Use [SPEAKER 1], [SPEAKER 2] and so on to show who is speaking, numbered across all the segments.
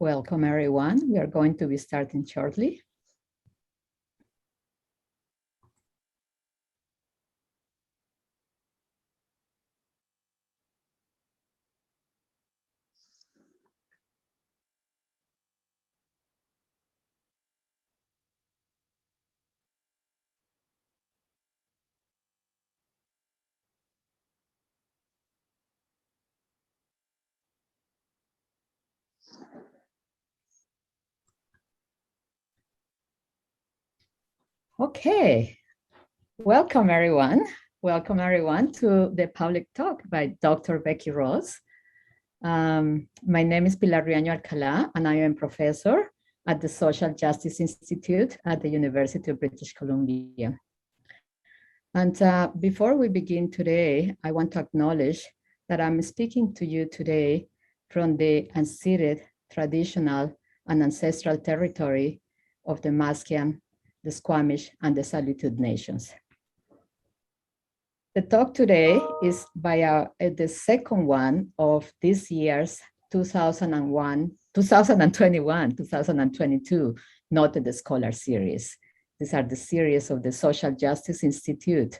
[SPEAKER 1] Welcome, everyone. We are going to be starting shortly. Okay, welcome everyone. Welcome everyone to the public talk by Dr. Becki Ross. My name is Pilar Riaño Alcalá, and I am a professor at the Social Justice Institute at the University of British Columbia. And before we begin today, I want to acknowledge that I'm speaking to you today from the unceded, traditional, and ancestral territory of the Musqueam, the Squamish, and the Salitude nations. The talk today is by the second one of this year's 2021-2022 Noted Scholar Series. These are the series of the Social Justice Institute.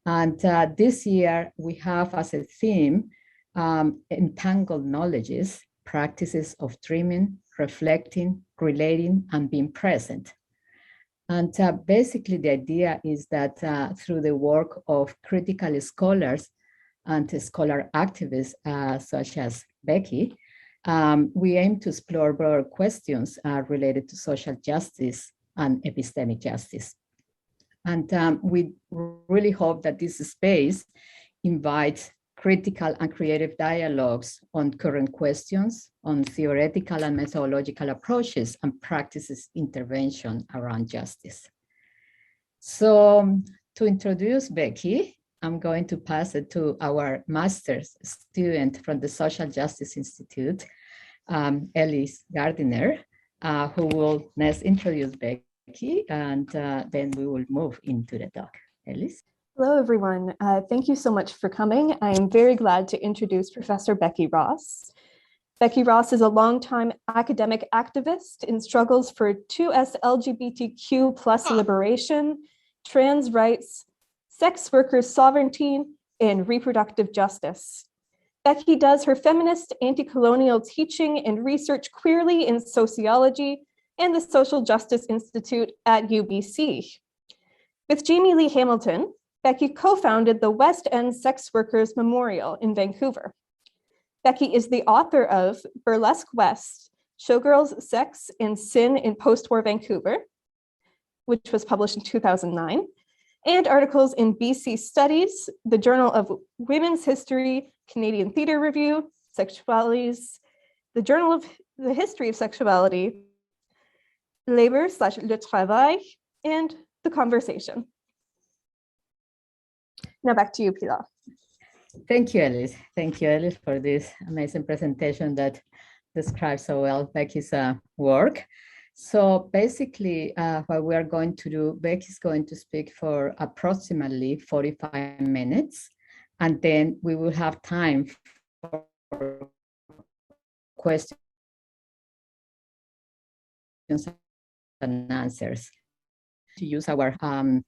[SPEAKER 1] And this year we have as a theme, entangled knowledges, practices of dreaming, reflecting, relating, and being present. And basically the idea is that through the work of critical scholars and scholar activists such as Becki, we aim to explore broader questions related to social justice and epistemic justice. And we really hope that this space invites critical and creative dialogues on current questions, on theoretical and methodological approaches and practices intervention around justice. So to introduce Becki, I'm going to pass it to our master's student from the Social Justice Institute, Ellis Gardiner, who will next introduce Becki, and then we will move into the talk. Ellis?
[SPEAKER 2] Hello, everyone. Thank you so much for coming. I am very glad to introduce Professor Becki Ross. Becki Ross is a longtime academic activist in struggles for 2S LGBTQ+ liberation, trans rights, sex workers' sovereignty, and reproductive justice. Becki does her feminist anti-colonial teaching and research queerly in sociology and the Social Justice Institute at UBC. With Jamie Lee Hamilton, Becki co-founded the West End Sex Workers Memorial in Vancouver. Becki is the author of Burlesque West, Showgirls, Sex, and Sin in Post-War Vancouver, which was published in 2009, and articles in BC Studies, the Journal of Women's History, Canadian Theatre Review, Sexualities, the Journal of the History of Sexuality, Labor/Le Travail, and The Conversation. Now back to you, Pilar.
[SPEAKER 1] Thank you, Ellis. Thank you, Ellis, for this amazing presentation that describes so well Becki's work. So basically, what we are going to do, Becki is going to speak for approximately 45 minutes, and then we will have time for questions and answers. To use our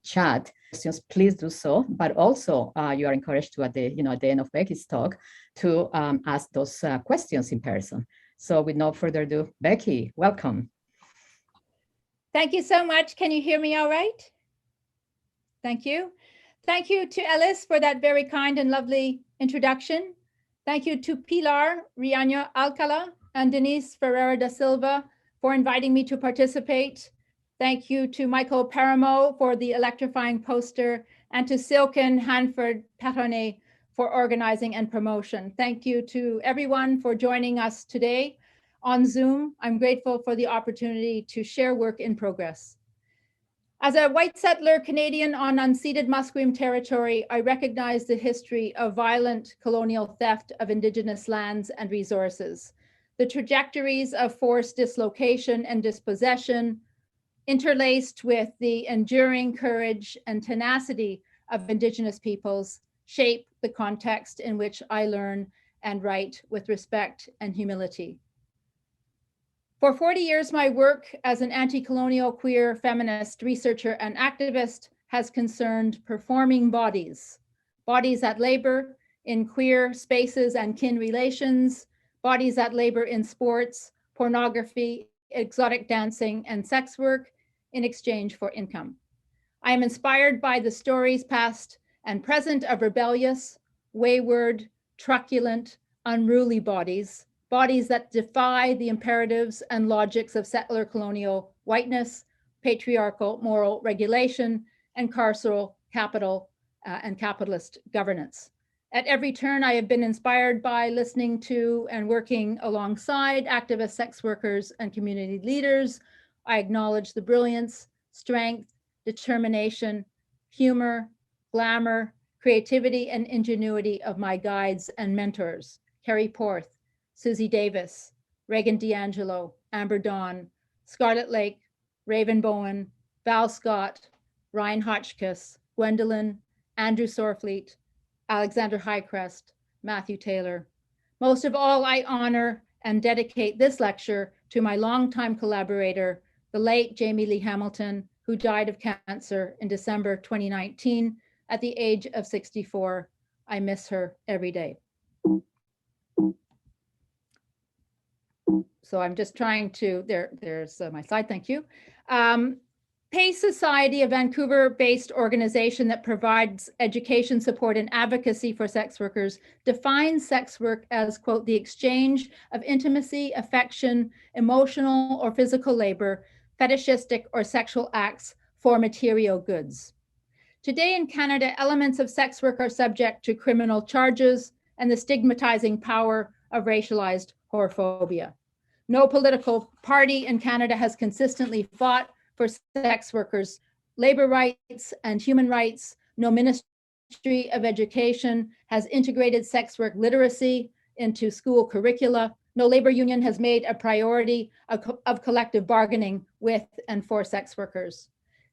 [SPEAKER 1] chat questions, please do so. But also, you are encouraged to at the end of Becki's talk to ask those questions in person. So, with no further ado, Becki, welcome.
[SPEAKER 3] Thank you so much. Can you hear me all right? Thank you. Thank you to Ellis for that very kind and lovely introduction. Thank you to Pilar Riaño Alcalá and Denise Ferreira da Silva for inviting me to participate. Thank you to Michael Paramo for the electrifying poster, and to Silken Hanford Perronnet for organizing and promotion. Thank you to everyone for joining us today on Zoom. I'm grateful for the opportunity to share work in progress. As a white settler Canadian on unceded Musqueam territory, I recognize the history of violent colonial theft of Indigenous lands and resources, the trajectories of forced dislocation and dispossession, interlaced with the enduring courage and tenacity of Indigenous peoples, shape the context in which I learn and write with respect and humility. For 40 years, my work as an anti-colonial queer feminist researcher and activist has concerned performing bodies, bodies that labor in queer spaces and kin relations, bodies that labor in sports, pornography, exotic dancing, and sex work in exchange for income. I am inspired by the stories past and present of rebellious, wayward, truculent, unruly bodies, bodies that defy the imperatives and logics of settler colonial whiteness, patriarchal moral regulation, and carceral capital and capitalist governance. At every turn, I have been inspired by listening to and working alongside activist sex workers and community leaders. I acknowledge the brilliance, strength, determination, humor, glamour, creativity, and ingenuity of my guides and mentors, Carrie Porth, Susie Davis, Reagan D'Angelo, Amber Dawn, Scarlett Lake, Raven Bowen, Val Scott, Ryan Hotchkiss, Gwendolyn, Andrew Sorfleet, Alexander Highcrest, Matthew Taylor. Most of all, I honor and dedicate this lecture to my longtime collaborator, the late Jamie Lee Hamilton, who died of cancer in December 2019 at the age of 64. I miss her every day. So I'm just trying to, there's my slide, thank you. PACE Society, a Vancouver-based organization that provides education, support, and advocacy for sex workers, defines sex work as, quote, the exchange of intimacy, affection, emotional or physical labor, fetishistic or sexual acts for material goods. Today in Canada, elements of sex work are subject to criminal charges and the stigmatizing power of racialized whorephobia. No political party in Canada has consistently fought for sex workers' labor rights and human rights. No Ministry of Education has integrated sex work literacy into school curricula. No labor union has made a priority of collective bargaining with and for sex workers.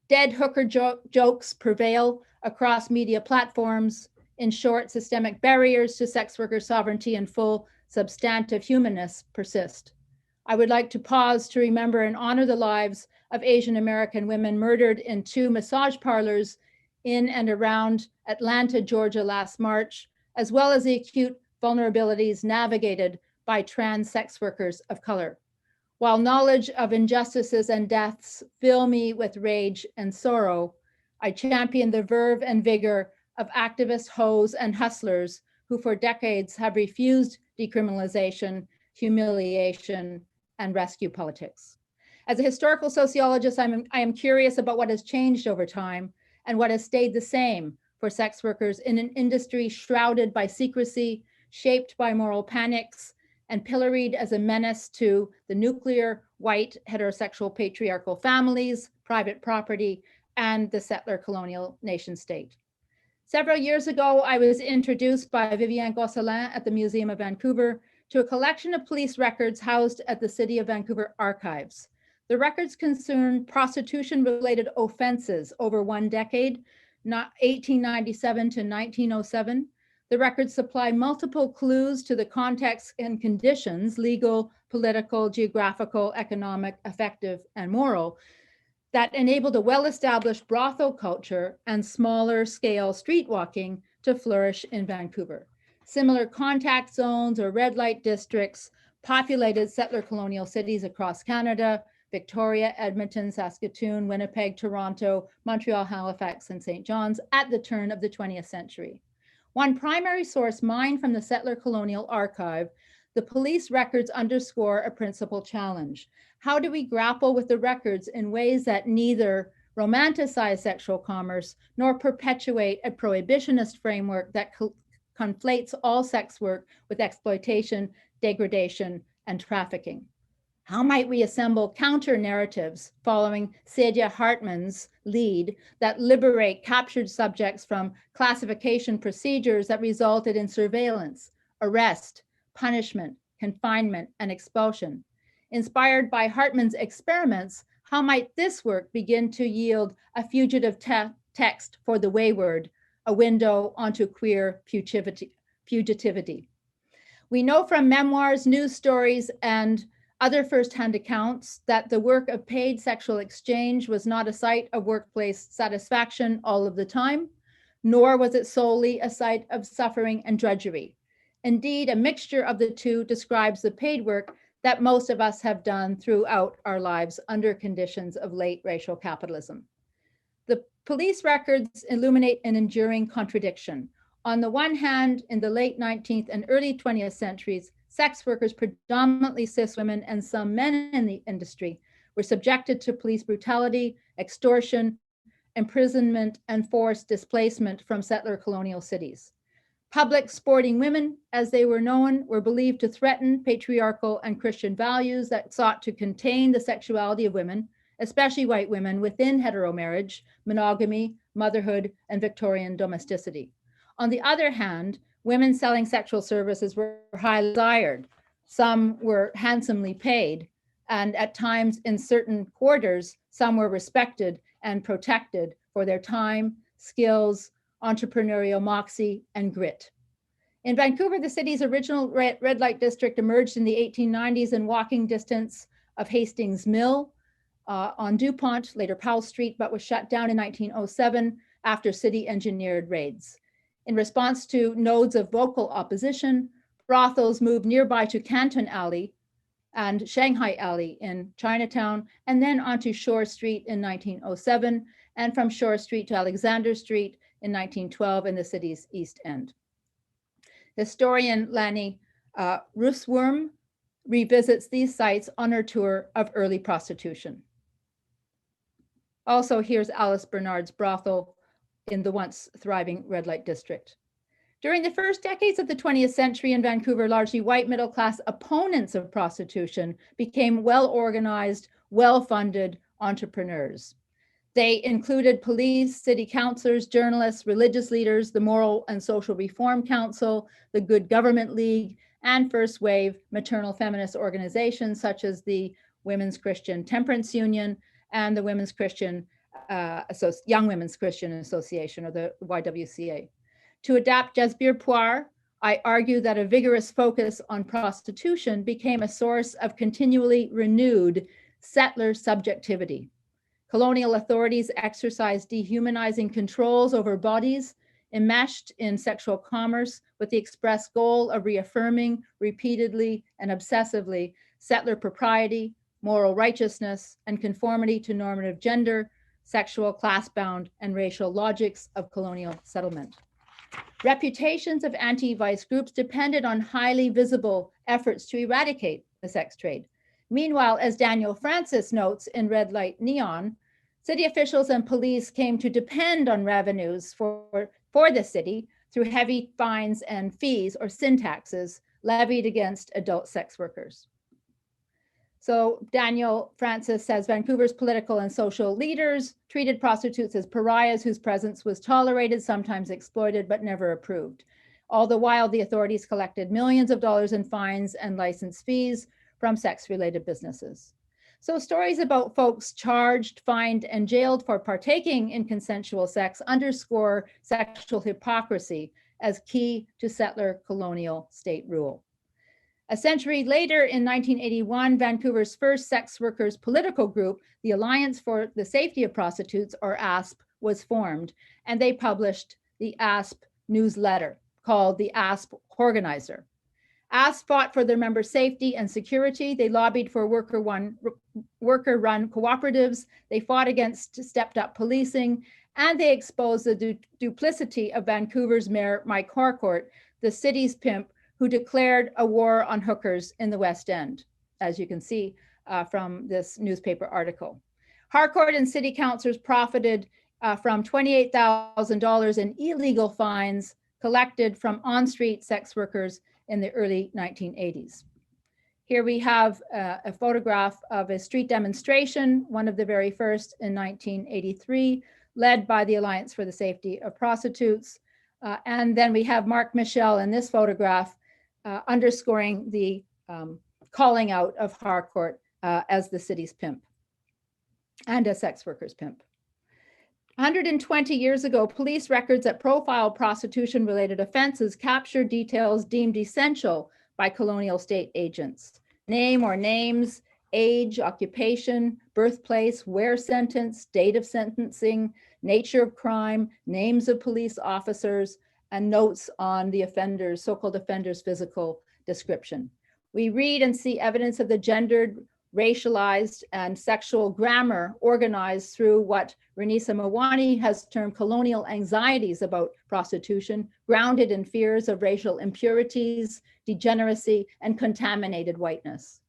[SPEAKER 3] Dead hooker jokes prevail across media platforms. In short, systemic barriers to sex worker sovereignty and full substantive humanness persist. I would like to pause to remember and honor the lives of Asian American women murdered in 2 massage parlors in and around Atlanta, Georgia last March, as well as the acute vulnerabilities navigated by trans sex workers of color. While knowledge of injustices and deaths fill me with rage and sorrow, I champion the verve and vigor of activist hoes and hustlers who for decades have refused decriminalization, humiliation, and rescue politics. As a historical sociologist, I am curious about what has changed over time and what has stayed the same for sex workers in an industry shrouded by secrecy, shaped by moral panics, and pilloried as a menace to the nuclear, white, heterosexual patriarchal families, private property, and the settler colonial nation state. Several years ago, I was introduced by Viviane Gosselin at the Museum of Vancouver to a collection of police records housed at the City of Vancouver archives. The records concern prostitution-related offenses over 1 decade, 1897 to 1907. The records supply multiple clues to the context and conditions, legal, political, geographical, economic, affective, and moral, that enabled a well-established brothel culture and smaller scale street walking to flourish in Vancouver. Similar contact zones or red light districts populated settler colonial cities across Canada, Victoria, Edmonton, Saskatoon, Winnipeg, Toronto, Montreal, Halifax, and St. John's at the turn of the 20th century. One primary source mined from the settler colonial archive, the police records underscore a principal challenge. How do we grapple with the records in ways that neither romanticize sexual commerce nor perpetuate a prohibitionist framework that conflates all sex work with exploitation, degradation, and trafficking? How might we assemble counter narratives following Saidia Hartman's lead that liberate captured subjects from classification procedures that resulted in surveillance, arrest, punishment, confinement, and expulsion? Inspired by Hartman's experiments, how might this work begin to yield a fugitive text for the wayward, a window onto queer fugitivity? We know from memoirs, news stories, and other firsthand accounts that the work of paid sexual exchange was not a site of workplace satisfaction all of the time, nor was it solely a site of suffering and drudgery. Indeed, a mixture of the two describes the paid work that most of us have done throughout our lives under conditions of late racial capitalism. The police records illuminate an enduring contradiction. On the one hand, in the late 19th and early 20th centuries, sex workers, predominantly cis women and some men in the industry, were subjected to police brutality, extortion, imprisonment, and forced displacement from settler colonial cities. Public sporting women, as they were known, were believed to threaten patriarchal and Christian values that sought to contain the sexuality of women, especially white women, within heteromarriage, monogamy, motherhood, and Victorian domesticity. On the other hand, women selling sexual services were highly desired. Some were handsomely paid, and at times in certain quarters, some were respected and protected for their time, skills, entrepreneurial moxie, and grit. In Vancouver, the city's original red light district emerged in the 1890s in walking distance of Hastings Mill on DuPont, later Powell Street, but was shut down in 1907 after city engineered raids. In response to nodes of vocal opposition, brothels moved nearby to Canton Alley and Shanghai Alley in Chinatown, and then onto Shore Street in 1907, and from Shore Street to Alexander Street in 1912 in the city's East End. Historian Lanny Roosworm revisits these sites on her tour of early prostitution. Also, here's Alice Bernard's brothel in the once thriving red light district. During the first decades of the 20th century in Vancouver, largely white middle-class opponents of prostitution became well-organized, well-funded entrepreneurs. They included police, city councilors, journalists, religious leaders, the Moral and Social Reform Council, the Good Government League, and first wave maternal feminist organizations such as the Women's Christian Temperance Union and the Women's Christian Young Women's Christian Association, or the YWCA. To adapt Jasbir Puar, I argue that a vigorous focus on prostitution became a source of continually renewed settler subjectivity. Colonial authorities exercised dehumanizing controls over bodies enmeshed in sexual commerce with the express goal of reaffirming repeatedly and obsessively settler propriety, moral righteousness, and conformity to normative gender, sexual, class-bound, and racial logics of colonial settlement. Reputations of anti-vice groups depended on highly visible efforts to eradicate the sex trade. Meanwhile, as Daniel Francis notes in Red Light Neon, city officials and police came to depend on revenues for the city through heavy fines and fees, or sin taxes, levied against adult sex workers. So Daniel Francis says Vancouver's political and social leaders treated prostitutes as pariahs whose presence was tolerated, sometimes exploited, but never approved. All the while, the authorities collected millions of dollars in fines and license fees from sex-related businesses. So stories about folks charged, fined, and jailed for partaking in consensual sex underscore sexual hypocrisy as key to settler colonial state rule. A century later, in 1981, Vancouver's first sex workers political group, the Alliance for the Safety of Prostitutes, or ASP, was formed, and they published the ASP newsletter called the ASP Organizer. ASP fought for their members' safety and security. They lobbied for worker-run cooperatives. They fought against stepped-up policing, and they exposed the duplicity of Vancouver's Mayor Mike Harcourt, the city's pimp, who declared a war on hookers in the West End, as you can see from this newspaper article. Harcourt and city councilors profited from $28,000 in illegal fines collected from on-street sex workers in the early 1980s. Here we have a photograph of a street demonstration, one of the very first in 1983, led by the Alliance for the Safety of Prostitutes. And then we have Mark Michel in this photograph underscoring the calling out of Harcourt as the city's pimp and a sex worker's pimp. 120 years ago, police records that profile prostitution-related offenses captured details deemed essential by colonial state agents. name or names, age, occupation, birthplace, where sentenced, date of sentencing, nature of crime, names of police officers, and notes on the offender's, so-called offender's physical description. We read and see evidence of the gendered, racialized, and sexual grammar organized through what Renisa Mawani has termed colonial anxieties about prostitution, grounded in fears of racial impurities, degeneracy, and contaminated whiteness.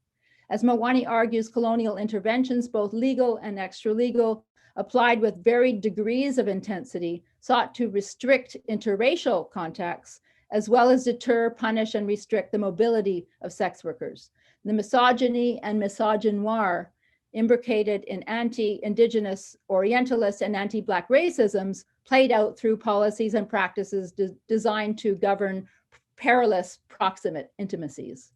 [SPEAKER 3] As Mawani argues, colonial interventions, both legal and extra-legal, applied with varied degrees of intensity, sought to restrict interracial contacts, as well as deter, punish, and restrict the mobility of sex workers. The misogyny and misogynoir imbricated in anti-Indigenous Orientalist and anti-Black racisms played out through policies and practices designed to govern perilous proximate intimacies.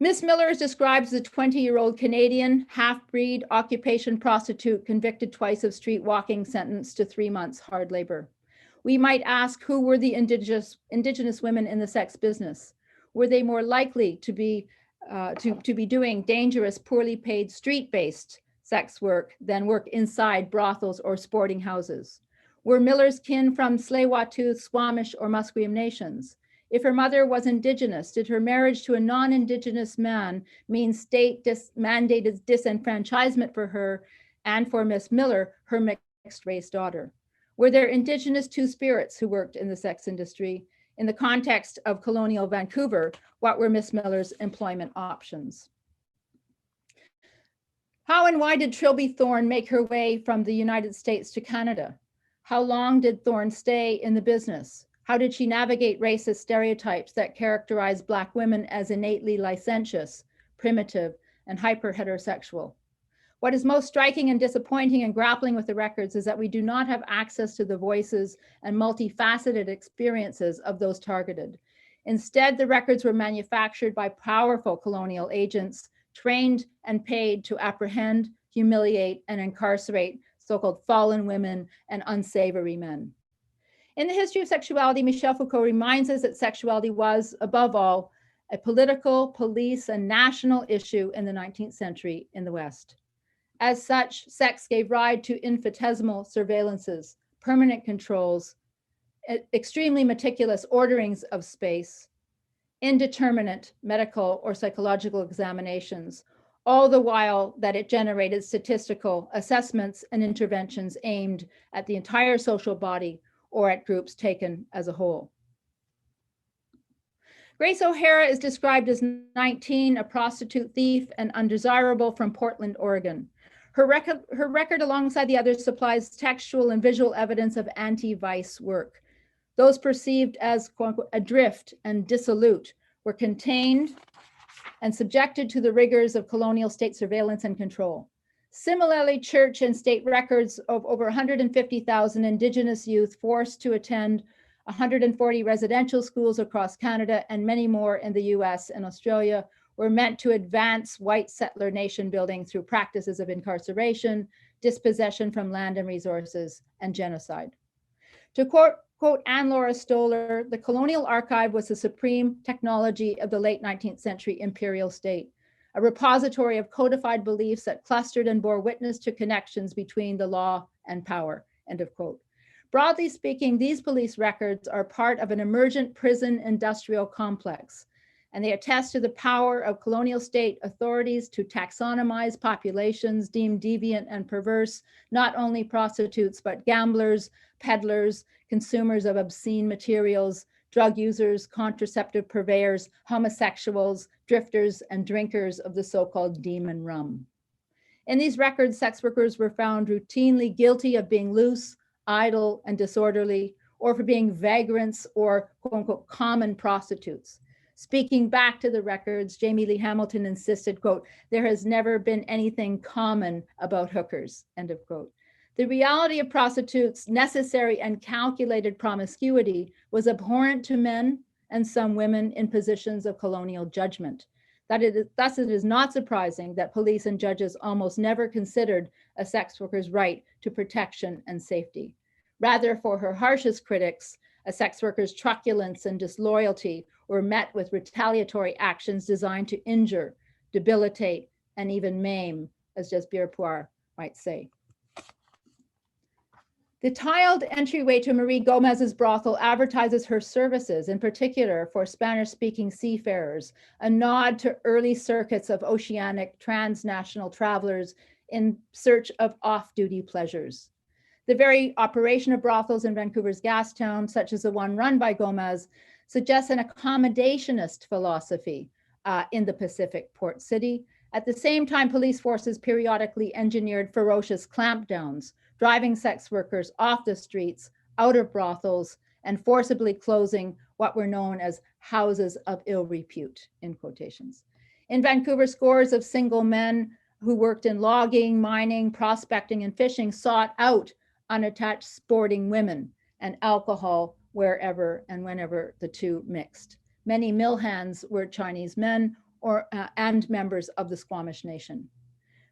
[SPEAKER 3] Miss Miller is described as a 20-year-old Canadian half-breed occupation prostitute convicted twice of street walking, sentenced to 3 months hard labor. We might ask, who were the indigenous women in the sex business? Were they more likely to be doing dangerous, poorly paid, street-based sex work than work inside brothels or sporting houses? Were Miller's kin from Tsleil-Waututh, Squamish, or Musqueam nations? If her mother was Indigenous, did her marriage to a non-Indigenous man mean state-mandated disenfranchisement for her and for Miss Miller, her mixed-race daughter? Were there Indigenous two-spirits who worked in the sex industry? In the context of colonial Vancouver, what were Miss Miller's employment options? How and why did Trilby Thorne make her way from the United States to Canada? How long did Thorne stay in the business? How did she navigate racist stereotypes that characterize Black women as innately licentious, primitive, and hyper-heterosexual? What is most striking and disappointing in grappling with the records is that we do not have access to the voices and multifaceted experiences of those targeted. Instead, the records were manufactured by powerful colonial agents trained and paid to apprehend, humiliate, and incarcerate so-called fallen women and unsavory men. In the history of sexuality, Michel Foucault reminds us that sexuality was, above all, a political, police, and national issue in the 19th century in the West. As such, sex gave rise to infinitesimal surveillances, permanent controls, extremely meticulous orderings of space, indeterminate medical or psychological examinations, all the while that it generated statistical assessments and interventions aimed at the entire social body or at groups taken as a whole. Grace O'Hara is described as 19, a prostitute, thief, and undesirable from Portland, Oregon. Her record alongside the others supplies textual and visual evidence of anti-vice work. Those perceived as, quote unquote, adrift and dissolute were contained and subjected to the rigors of colonial state surveillance and control. Similarly, church and state records of over 150,000 Indigenous youth forced to attend 140 residential schools across Canada and many more in the US and Australia were meant to advance white settler nation building through practices of incarceration, dispossession from land and resources, and genocide. To quote Anne Laura Stoller, the colonial archive was the supreme technology of the late 19th century imperial state, a repository of codified beliefs that clustered and bore witness to connections between the law and power, end of quote. Broadly speaking, these police records are part of an emergent prison industrial complex, and they attest to the power of colonial state authorities to taxonomize populations deemed deviant and perverse, not only prostitutes, but gamblers, peddlers, consumers of obscene materials, drug users, contraceptive purveyors, homosexuals, drifters, and drinkers of the so-called demon rum. In these records, sex workers were found routinely guilty of being loose, idle, and disorderly, or for being vagrants or quote unquote common prostitutes. Speaking back to the records, Jamie Lee Hamilton insisted, quote, there has never been anything common about hookers, end of quote. The reality of prostitutes' necessary and calculated promiscuity was abhorrent to men and some women in positions of colonial judgment. Thus, it is not surprising that police and judges almost never considered a sex worker's right to protection and safety. Rather, for her harshest critics, A sex worker's truculence and disloyalty were met with retaliatory actions designed to injure, debilitate, and even maim, as Desbier-Poir might say. The tiled entryway to Marie Gomez's brothel advertises her services, in particular for Spanish-speaking seafarers, a nod to early circuits of oceanic transnational travelers in search of off-duty pleasures. The very operation of brothels in Vancouver's gas town, such as the one run by Gomez, suggests an accommodationist philosophy in the Pacific port city. At the same time, police forces periodically engineered ferocious clampdowns, driving sex workers off the streets, out of brothels, and forcibly closing what were known as houses of ill repute, in quotations. In Vancouver, scores of single men who worked in logging, mining, prospecting, and fishing sought out unattached sporting women and alcohol wherever and whenever the two mixed. Many mill hands were Chinese men and members of the Squamish Nation.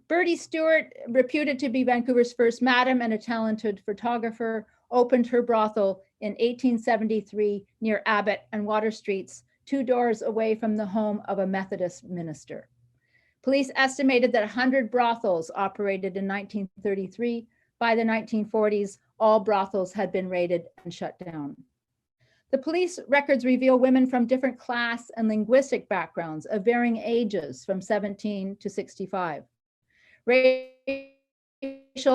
[SPEAKER 3] Bertie Stewart, reputed to be Vancouver's first madam and a talented photographer, opened her brothel in 1873 near Abbott and Water Streets, 2 doors away from the home of a Methodist minister. Police estimated that 100 brothels operated in 1933. By the 1940s, all brothels had been raided and shut down. The police records reveal women from different class and linguistic backgrounds of varying ages from 17 to 65. Racial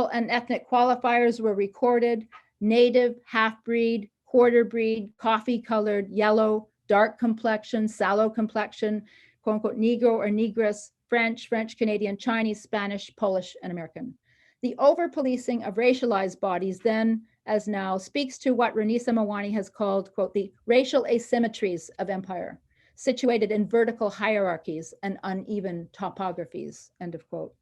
[SPEAKER 3] and ethnic qualifiers were recorded: native, half-breed, quarter-breed, coffee-colored, yellow, dark complexion, sallow complexion, quote-unquote, Negro or Negress, French, Canadian, Chinese, Spanish, Polish, and American. The over-policing of racialized bodies then, as now, speaks to what Renisa Mawani has called, quote, the racial asymmetries of empire, situated in vertical hierarchies and uneven topographies, end of quote.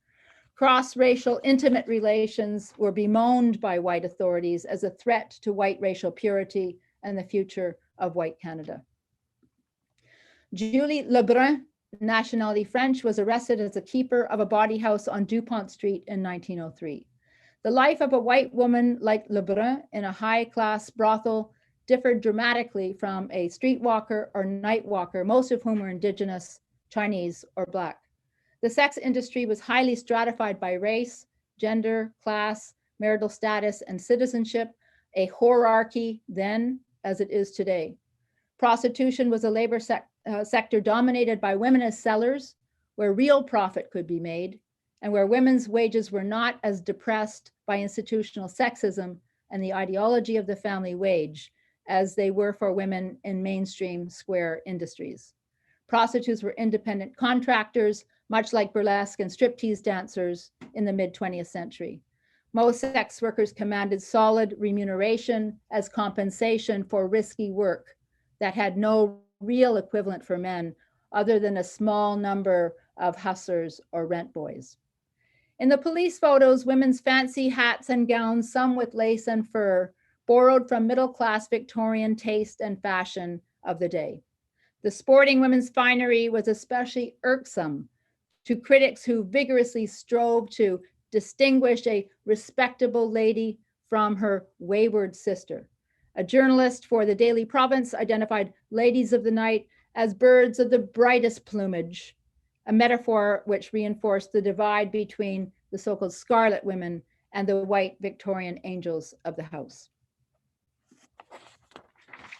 [SPEAKER 3] Cross-racial intimate relations were bemoaned by white authorities as a threat to white racial purity and the future of white Canada. Julie Lebrun, nationality French, was arrested as a keeper of a bawdy house on Dupont Street in 1903. The life of a white woman like Lebrun in a high-class brothel differed dramatically from a streetwalker or night walker, most of whom were Indigenous, Chinese, or Black. The sex industry was highly stratified by race, gender, class, marital status, and citizenship, a hierarchy then as it is today. Prostitution was a labor sector dominated by women as sellers, where real profit could be made, and where women's wages were not as depressed by institutional sexism and the ideology of the family wage as they were for women in mainstream square industries. Prostitutes were independent contractors, much like burlesque and striptease dancers in the mid-20th century. Most sex workers commanded solid remuneration as compensation for risky work that had no real equivalent for men other than a small number of hustlers or rent boys. In the police photos, women's fancy hats and gowns, some with lace and fur, borrowed from middle-class Victorian taste and fashion of the day. The sporting women's finery was especially irksome to critics who vigorously strove to distinguish a respectable lady from her wayward sister. A journalist for the Daily Province identified ladies of the night as birds of the brightest plumage, a metaphor which reinforced the divide between the so-called scarlet women and the white Victorian angels of the house.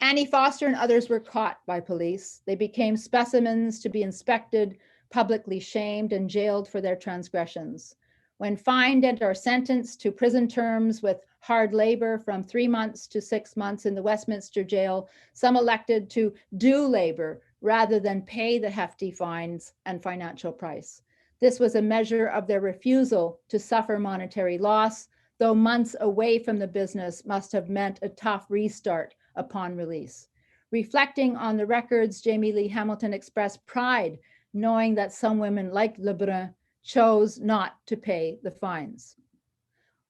[SPEAKER 3] Annie Foster and others were caught by police. They became specimens to be inspected, publicly shamed, and jailed for their transgressions. When fined and or sentenced to prison terms with hard labor from 3 months to 6 months in the Westminster jail, some elected to do labor rather than pay the hefty fines and financial price. This was a measure of their refusal to suffer monetary loss, though months away from the business must have meant a tough restart upon release. Reflecting on the records, Jamie Lee Hamilton expressed pride knowing that some women like Lebrun chose not to pay the fines.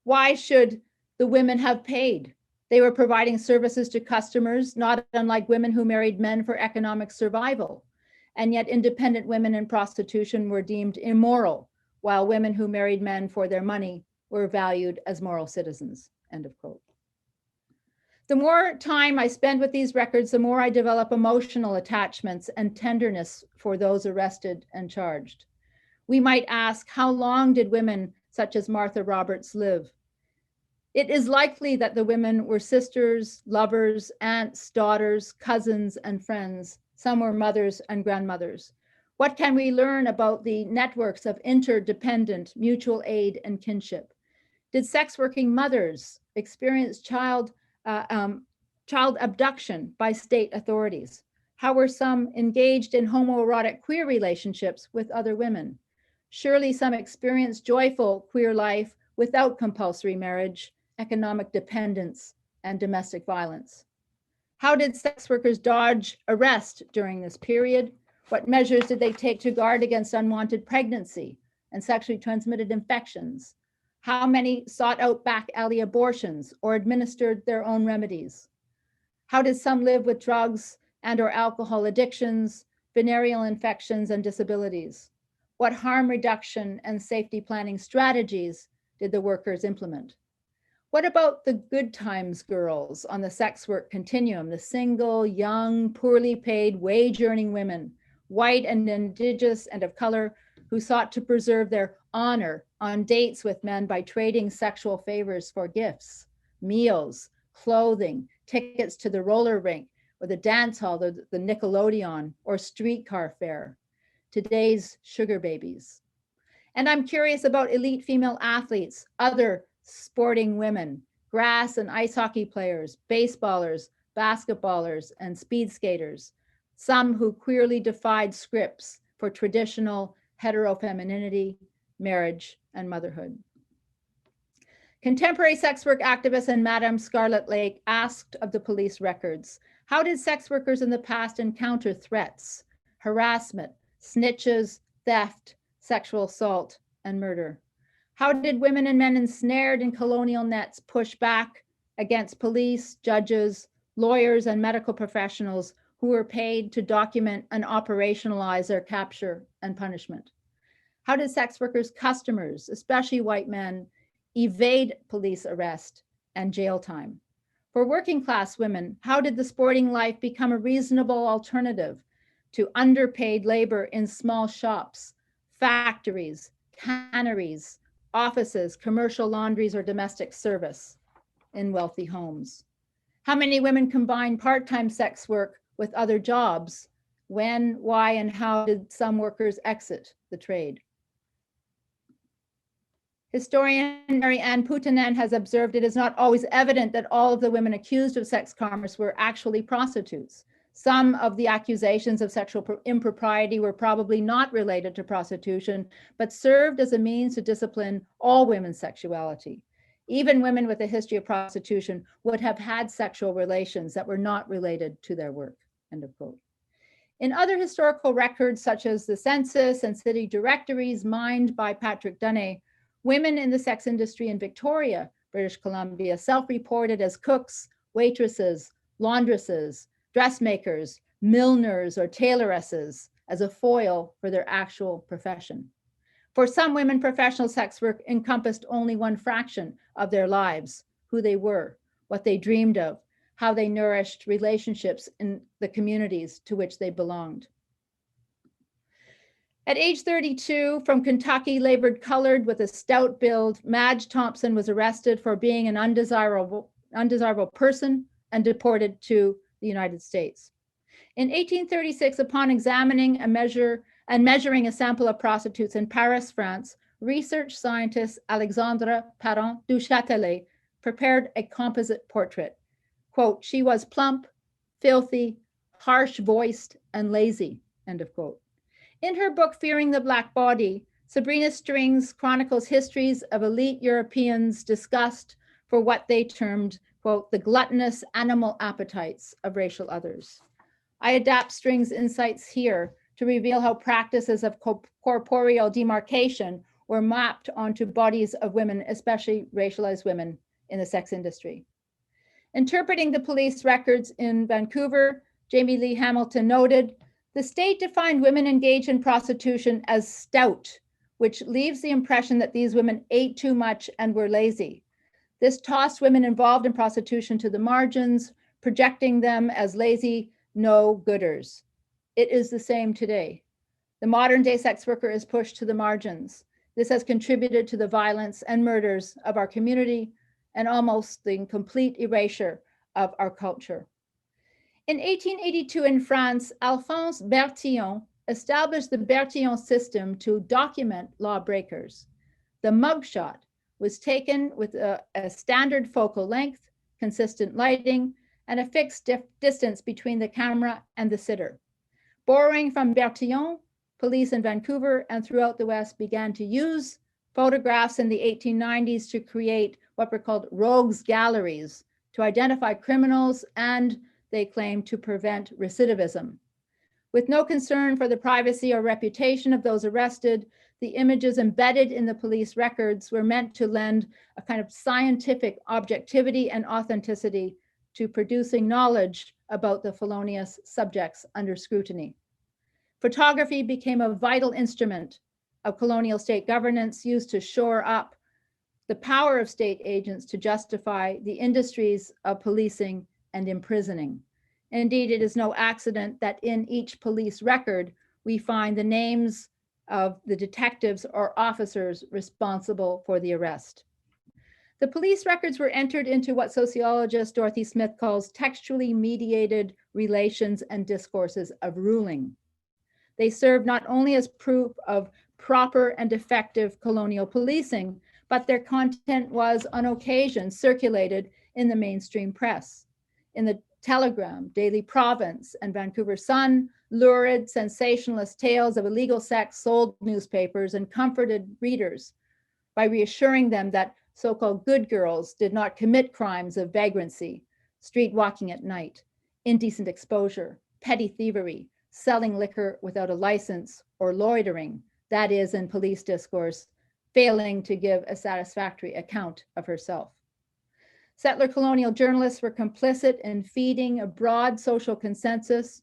[SPEAKER 3] Why should the women have paid? They were providing services to customers, not unlike women who married men for economic survival. And yet independent women in prostitution were deemed immoral, while women who married men for their money were valued as moral citizens, end of quote. The more time I spend with these records, the more I develop emotional attachments and tenderness for those arrested and charged. We might ask, how long did women such as Martha Roberts live? It is likely that the women were sisters, lovers, aunts, daughters, cousins, and friends. Some were mothers and grandmothers. What can we learn about the networks of interdependent mutual aid and kinship? Did sex working mothers experience child abduction by state authorities? How were some engaged in homoerotic queer relationships with other women? Surely some experienced joyful queer life without compulsory marriage, economic dependence, and domestic violence. How did sex workers dodge arrest during this period? What measures did they take to guard against unwanted pregnancy and sexually transmitted infections? How many sought out back alley abortions or administered their own remedies? How did some live with drugs and or alcohol addictions, venereal infections, and disabilities? What harm reduction and safety planning strategies did the workers implement? What about the good times girls on the sex work continuum, the single, young, poorly paid, wage-earning women, white and indigenous and of color, who sought to preserve their honor on dates with men by trading sexual favors for gifts, meals, clothing, tickets to the roller rink, or the dance hall, the Nickelodeon, or streetcar fare? Today's sugar babies. And I'm curious about elite female athletes, other sporting women, grass and ice hockey players, baseballers, basketballers, and speed skaters, some who queerly defied scripts for traditional heterofemininity, marriage, and motherhood. Contemporary sex work activist and Madame Scarlett Lake asked of the police records, how did sex workers in the past encounter threats, harassment, snitches, theft, sexual assault, and murder? How did women and men ensnared in colonial nets push back against police, judges, lawyers, and medical professionals who were paid to document and operationalize their capture and punishment? How did sex workers' customers, especially white men, evade police arrest and jail time? For working class women, how did the sporting life become a reasonable alternative to underpaid labor in small shops, factories, canneries, offices, commercial laundries, or domestic service in wealthy homes? How many women combine part-time sex work with other jobs? When, why, and how did some workers exit the trade? Historian Mary Ann Poutanen has observed it is not always evident that all of the women accused of sex commerce were actually prostitutes. Some of the accusations of sexual impropriety were probably not related to prostitution, but served as a means to discipline all women's sexuality. Even women with a history of prostitution would have had sexual relations that were not related to their work, end of quote. In other historical records, such as the census and city directories mined by Patrick Dunne, women in the sex industry in Victoria, British Columbia, self-reported as cooks, waitresses, laundresses, dressmakers, milliners, or tailoresses as a foil for their actual profession. For some women, professional sex work encompassed only one fraction of their lives, who they were, what they dreamed of, how they nourished relationships in the communities to which they belonged. At age 32, from Kentucky, labored colored with a stout build, Madge Thompson was arrested for being an undesirable person and deported to the United States. In 1836, upon examining and measuring a sample of prostitutes in Paris, France, research scientist Alexandre Parent du Châtelet prepared a composite portrait. Quote, she was plump, filthy, harsh-voiced, and lazy, end of quote. In her book, Fearing the Black Body, Sabrina Strings chronicles histories of elite Europeans disgust for what they termed, quote, the gluttonous animal appetites of racial others. I adapt Strings' insights here to reveal how practices of corporeal demarcation were mapped onto bodies of women, especially racialized women in the sex industry. Interpreting the police records in Vancouver, Jamie Lee Hamilton noted, the state defined women engaged in prostitution as stout, which leaves the impression that these women ate too much and were lazy. This tossed women involved in prostitution to the margins, projecting them as lazy no-gooders. It is the same today. The modern day sex worker is pushed to the margins. This has contributed to the violence and murders of our community and almost the complete erasure of our culture. In 1882 in France, Alphonse Bertillon established the Bertillon system to document lawbreakers. The mugshot was taken with a standard focal length, consistent lighting, and a fixed distance between the camera and the sitter. Borrowing from Bertillon, police in Vancouver and throughout the West began to use photographs in the 1890s to create what were called rogues galleries to identify criminals and, they claimed, to prevent recidivism. With no concern for the privacy or reputation of those arrested, the images embedded in the police records were meant to lend a kind of scientific objectivity and authenticity to producing knowledge about the felonious subjects under scrutiny. Photography became a vital instrument of colonial state governance used to shore up the power of state agents to justify the industries of policing and imprisoning. Indeed, it is no accident that in each police record, we find the names of the detectives or officers responsible for the arrest. The police records were entered into what sociologist Dorothy Smith calls textually mediated relations and discourses of ruling. They serve not only as proof of proper and effective colonial policing, but their content was on occasion circulated in the mainstream press. In the Telegram, Daily Province, and Vancouver Sun, lurid, sensationalist tales of illegal sex sold newspapers and comforted readers by reassuring them that so-called good girls did not commit crimes of vagrancy, street walking at night, indecent exposure, petty thievery, selling liquor without a license, or loitering, that is, in police discourse, failing to give a satisfactory account of herself. Settler-colonial journalists were complicit in feeding a broad social consensus.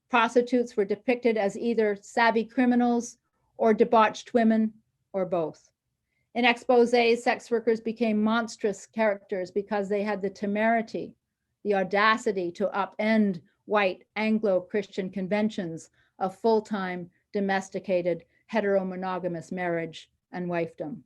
[SPEAKER 3] Prostitutes were depicted as either savvy criminals or debauched women, or both. In exposés, sex workers became monstrous characters because they had the temerity, the audacity to upend white Anglo-Christian conventions of full-time, domesticated, heteromonogamous marriage and wifedom.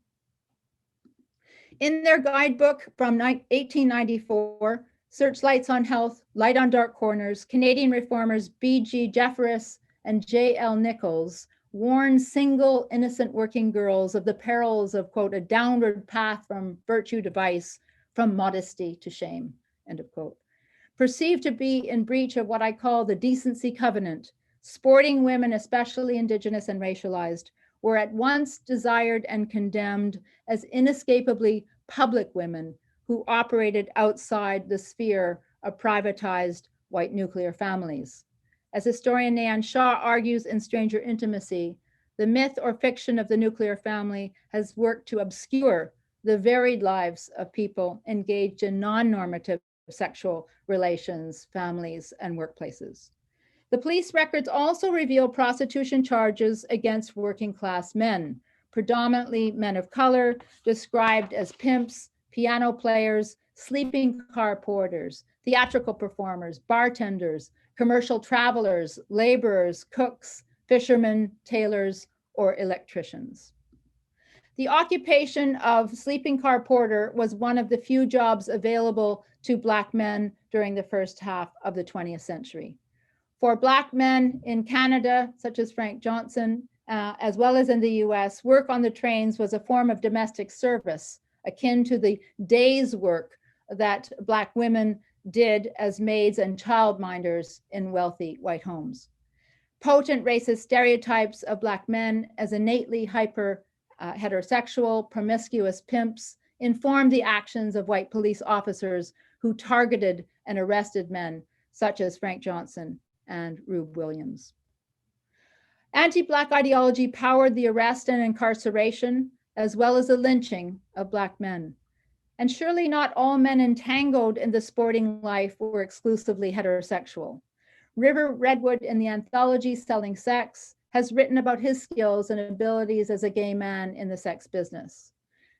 [SPEAKER 3] In their guidebook from 1894, Searchlights on Health, Light on Dark Corners, Canadian reformers B.G. Jeffress and J.L. Nichols warned single, innocent working girls of the perils of, quote, a downward path from virtue to vice, from modesty to shame, end of quote. Perceived to be in breach of what I call the decency covenant, sporting women, especially Indigenous and racialized, were at once desired and condemned as inescapably public women who operated outside the sphere of privatized white nuclear families. As historian Nayan Shah argues in Stranger Intimacy, the myth or fiction of the nuclear family has worked to obscure the varied lives of people engaged in non-normative sexual relations, families, and workplaces. The police records also reveal prostitution charges against working class men, predominantly men of color, described as pimps, piano players, sleeping car porters, theatrical performers, bartenders, commercial travelers, laborers, cooks, fishermen, tailors, or electricians. The occupation of sleeping car porter was one of the few jobs available to Black men during the first half of the 20th century. For Black men in Canada, such as Frank Johnson, as well as in the US, work on the trains was a form of domestic service, akin to the day's work that Black women did as maids and childminders in wealthy white homes. Potent racist stereotypes of Black men as innately heterosexual, promiscuous pimps informed the actions of white police officers who targeted and arrested men such as Frank Johnson and Rube Williams. Anti-Black ideology powered the arrest and incarceration, as well as the lynching of Black men. And surely not all men entangled in the sporting life were exclusively heterosexual. River Redwood in the anthology Selling Sex has written about his skills and abilities as a gay man in the sex business.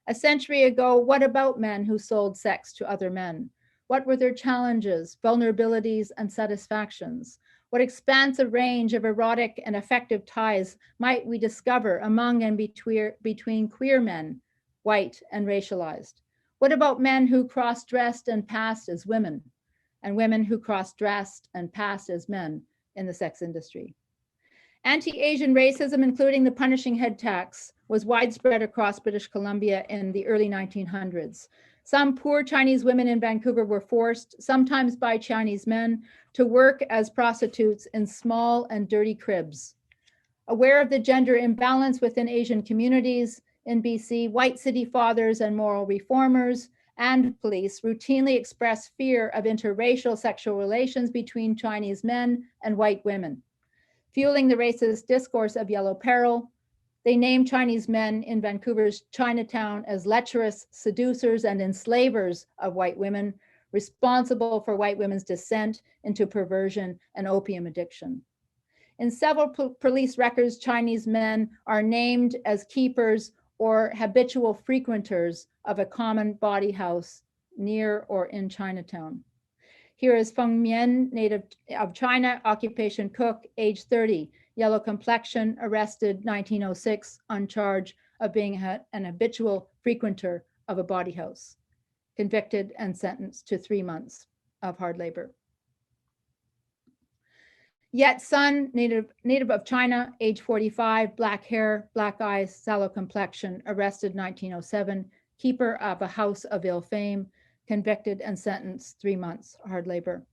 [SPEAKER 3] A century ago, what about men who sold sex to other men? What were their challenges, vulnerabilities, and satisfactions? What expansive range of erotic and affective ties might we discover among and between queer men, white and racialized? What about men who cross-dressed and passed as women, and women who cross-dressed and passed as men in the sex industry? Anti-Asian racism, including the punishing head tax, was widespread across British Columbia in the early 1900s. Some poor Chinese women in Vancouver were forced, sometimes by Chinese men, to work as prostitutes in small and dirty cribs. Aware of the gender imbalance within Asian communities in BC, white city fathers and moral reformers and police routinely express fear of interracial sexual relations between Chinese men and white women. Fueling the racist discourse of yellow peril, they named Chinese men in Vancouver's Chinatown as lecherous seducers and enslavers of white women, responsible for white women's descent into perversion and opium addiction. In several police records, Chinese men are named as keepers or habitual frequenters of a common body house near or in Chinatown. Here is Feng Mian, native of China, occupation cook, age 30, yellow complexion, arrested 1906 on charge of being an habitual frequenter of a body house, convicted and sentenced to 3 months of hard labor. Yet Sun, native of China, age 45, black hair, black eyes, sallow complexion, arrested 1907, keeper of a house of ill fame, convicted and sentenced 3 months hard labor.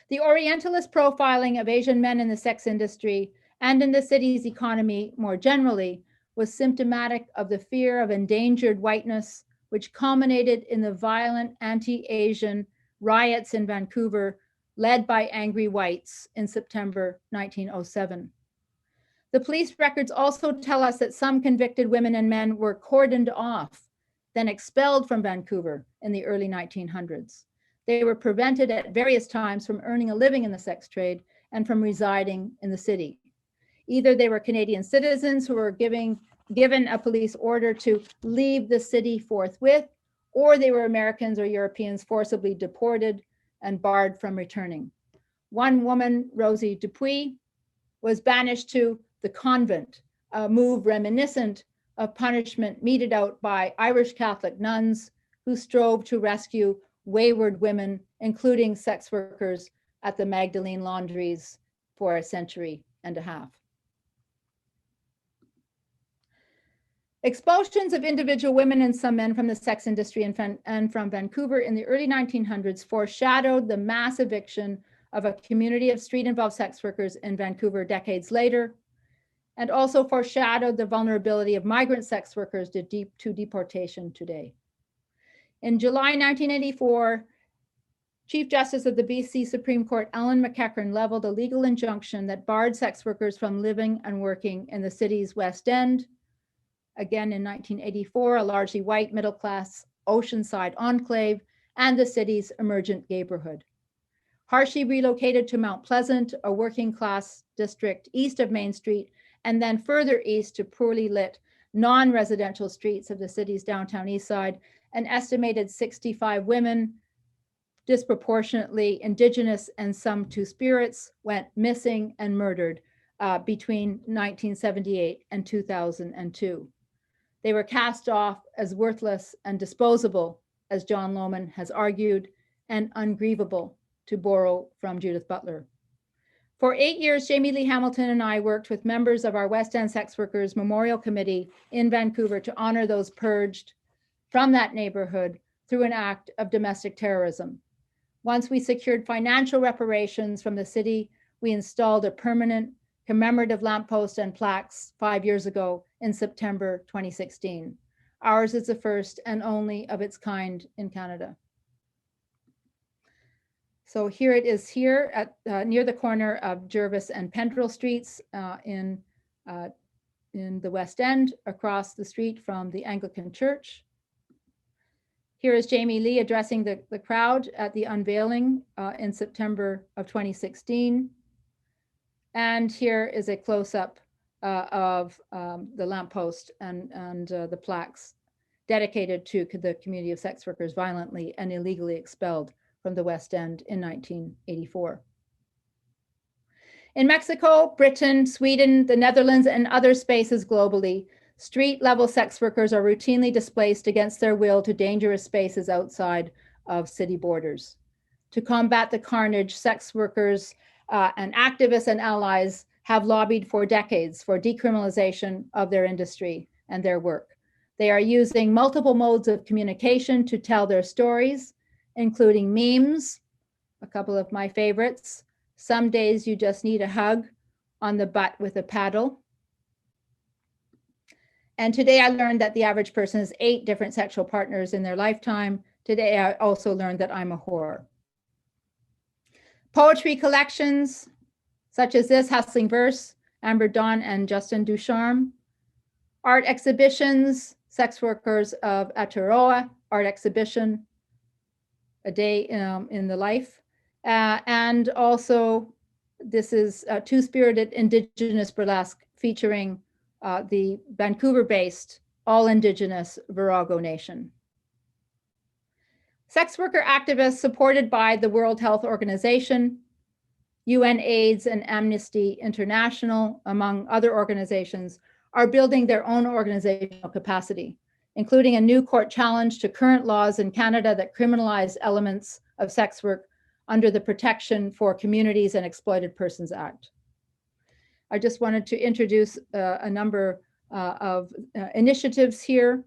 [SPEAKER 3] The Orientalist profiling of Asian men in the sex industry and in the city's economy more generally was symptomatic of the fear of endangered whiteness, which culminated in the violent anti-Asian riots in Vancouver led by angry whites in September 1907. The police records also tell us that some convicted women and men were cordoned off, then expelled from Vancouver in the early 1900s. They were prevented at various times from earning a living in the sex trade and from residing in the city. Either they were Canadian citizens who were given a police order to leave the city forthwith, or they were Americans or Europeans forcibly deported and barred from returning. One woman, Rosie Dupuis, was banished to the convent, a move reminiscent of punishment meted out by Irish Catholic nuns who strove to rescue wayward women, including sex workers at the Magdalene laundries for a century and a half. Expulsions of individual women and some men from the sex industry and from Vancouver in the early 1900s foreshadowed the mass eviction of a community of street-involved sex workers in Vancouver decades later, and also foreshadowed the vulnerability of migrant sex workers to deportation today. In July 1984, Chief Justice of the BC Supreme Court, Ellen McEachern, leveled a legal injunction that barred sex workers from living and working in the city's West End. Again, in 1984, a largely white middle-class Oceanside enclave and the city's emergent neighborhood. Harshey relocated to Mount Pleasant, a working-class district east of Main Street, and then further east to poorly lit non-residential streets of the city's downtown east side. An estimated 65 women, disproportionately Indigenous and some Two-Spirits, went missing and murdered between 1978 and 2002. They were cast off as worthless and disposable, as John Lohman has argued, and ungrievable, to borrow from Judith Butler. For 8 years, Jamie Lee Hamilton and I worked with members of our West End Sex Workers Memorial Committee in Vancouver to honor those purged from that neighborhood through an act of domestic terrorism. Once we secured financial reparations from the city, we installed a permanent commemorative lamppost and plaques 5 years ago in September 2016. Ours is the first and only of its kind in Canada. So here it is here at near the corner of Jervis and Pendrell Streets in the West End, across the street from the Anglican Church. Here is Jamie Lee addressing the crowd at the unveiling in September of 2016. And here is a close-up of the lamppost and the plaques dedicated to the community of sex workers violently and illegally expelled from the West End in 1984. In Mexico, Britain, Sweden, the Netherlands, and other spaces globally, street-level sex workers are routinely displaced against their will to dangerous spaces outside of city borders. To combat the carnage, sex workers and activists and allies have lobbied for decades for decriminalization of their industry and their work. They are using multiple modes of communication to tell their stories, including memes, a couple of my favorites. Some days you just need a hug on the butt with a paddle. And today I learned that the average person has 8 different sexual partners in their lifetime. Today I also learned that I'm a whore. Poetry collections, such as this, Hustling Verse, Amber Dawn and Justin Ducharme. Art exhibitions, Sex Workers of Aotearoa art exhibition, a day in the life. And also, this is Two-Spirited Indigenous Burlesque featuring the Vancouver-based all-Indigenous Virago Nation. Sex worker activists supported by the World Health Organization, UN AIDS and Amnesty International, among other organizations, are building their own organizational capacity, including a new court challenge to current laws in Canada that criminalize elements of sex work under the Protection for Communities and Exploited Persons Act. I just wanted to introduce a number of initiatives here.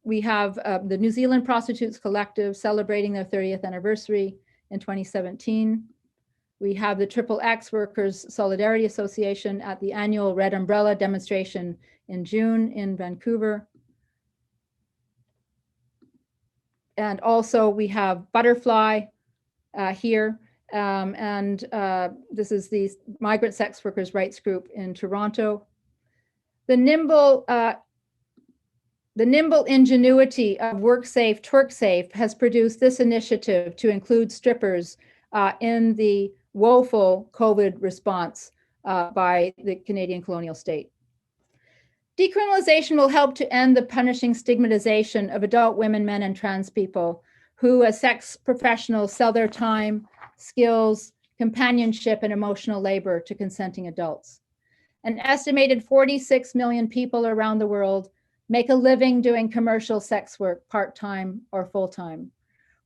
[SPEAKER 3] We have the New Zealand Prostitutes Collective celebrating their 30th anniversary in 2017. We have the XXX Workers Solidarity Association at the annual Red Umbrella demonstration in June in Vancouver. And also we have Butterfly here. This is the Migrant Sex Workers Rights Group in Toronto. The nimble ingenuity of WorkSafe, TwerkSafe has produced this initiative to include strippers in the woeful COVID response by the Canadian colonial state. Decriminalization will help to end the punishing stigmatization of adult women, men, and trans people who, as sex professionals, sell their time, skills, companionship, and emotional labor to consenting adults. An estimated 46 million people around the world make a living doing commercial sex work, part-time or full-time.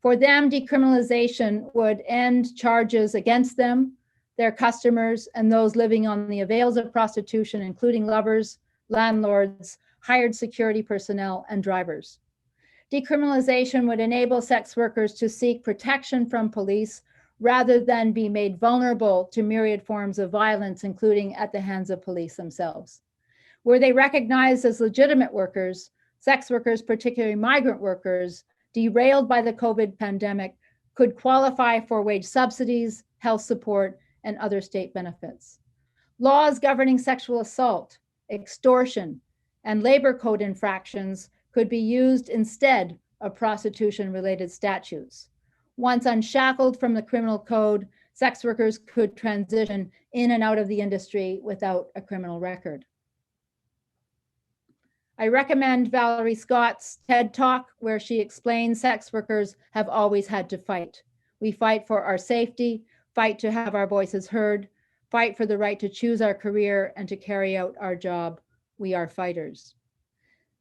[SPEAKER 3] For them, decriminalization would end charges against them, their customers, and those living on the avails of prostitution, including lovers, landlords, hired security personnel, and drivers. Decriminalization would enable sex workers to seek protection from police rather than be made vulnerable to myriad forms of violence, including at the hands of police themselves. Were they recognized as legitimate workers, sex workers, particularly migrant workers, derailed by the COVID pandemic, could qualify for wage subsidies, health support, and other state benefits. Laws governing sexual assault, extortion, and labor code infractions could be used instead of prostitution-related statutes. Once unshackled from the criminal code, sex workers could transition in and out of the industry without a criminal record. I recommend Valerie Scott's TED Talk, where she explains sex workers have always had to fight. We fight for our safety, fight to have our voices heard, fight for the right to choose our career and to carry out our job. We are fighters.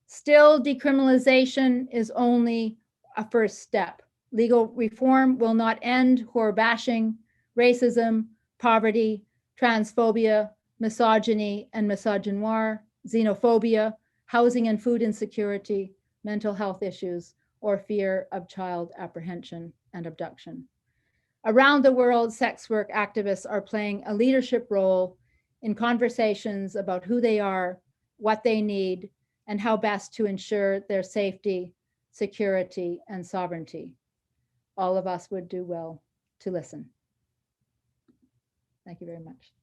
[SPEAKER 3] Still, decriminalization is only a first step. Legal reform will not end whore bashing, racism, poverty, transphobia, misogyny and misogynoir, xenophobia, housing and food insecurity, mental health issues, or fear of child apprehension and abduction. Around the world, sex work activists are playing a leadership role in conversations about who they are, what they need, and how best to ensure their safety, security, and sovereignty. All of us would do well to listen. Thank you very much.